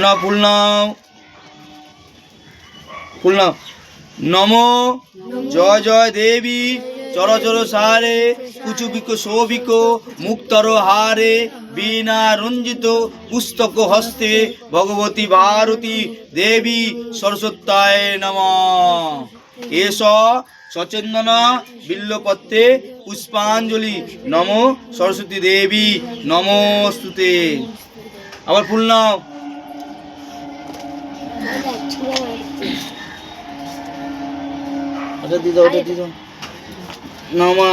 না ফুল নাও, ফুল নাও। নমো জয় জয় দেবী চরচর সারে কুচুবিক শোভিক মুক্তর হারে বীণা রঞ্জিত পুস্তক হস্তে ভগবতী ভারতী দেবী সরস্বত্যায় নমঃ। এষ সচন্দন বিল্লপত্রে পুষ্পাঞ্জলি নমো সরস্বতী দেবী নমস্তুতে। আবার ফুল নাও। ওটা দিদা, ওটা দিদা। না মা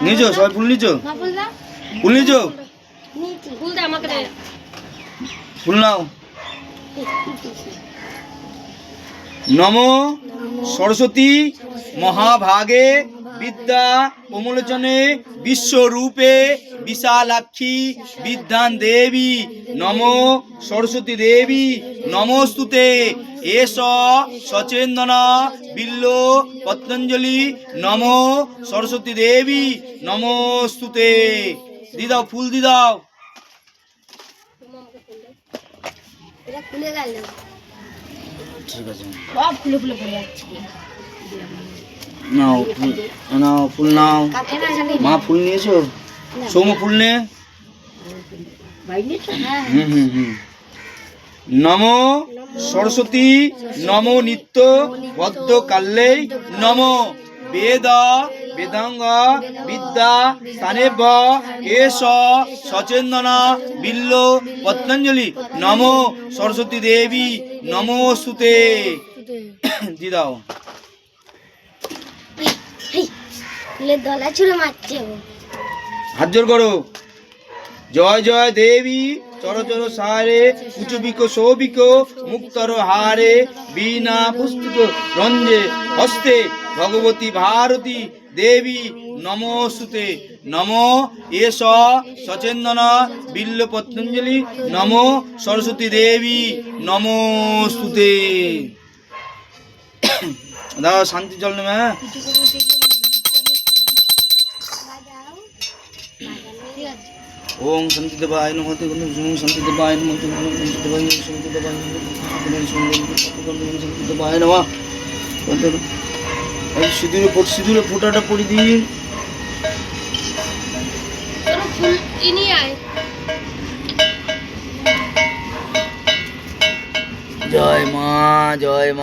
নিচো, সবাই ফুল নিচো, ফুল নিচো, ফুল নাও। নমো সরস্বতী মহাভাগে বিদ্যা কমলোচনে বিশ্বরূপে বিশালাক্ষী বিদ্যান দেবী নমো সরস্বতী দেবী নমস্তুতে। এষ সচেন্দন বিল্ল পতঞ্জলি নমো সরস্বতী দেবী নমস্তুতে। দিদাও, ফুল দিদাও। ঠিক আছে, নাও ফুল নাও, ফুল নাও। মা ফুল নিয়েছো? সৌম ফুল নে। নমো সরস্বতী নমো নিত্য বদ্ধ কাল্যে নমো বেদ বেদাঙ্গ বিদ্যা স্থানেব এষ সচেন্দন বিল্ল পতঞ্জলি নমো সরস্বতী দেবী নমস্তুতে। দিদাও। হাত জোর করো। জয় জয় দেবী চরচর সারে কুচুবিক শোভিক মুক্তর হারে বীণা পুস্তক রঞ্জে হস্তে ভগবতী ভারতী দেবী নমস্তুতে। নমো এষ সচেন্দন বিল্ল পতঞ্জলি নমো সরস্বতী দেবী নমস্তুতে। দাদা শান্তি জল নেবে। হ্যাঁ, ওম শান্তি দেবায় নমঃ শান্তি দেবায় নমঃ শান্তি দেবায় নমঃ শান্তি দেবায় নমঃ। সিঁদুরে ফোঁটাটা পরি দিন। জয় মা, জয় মা।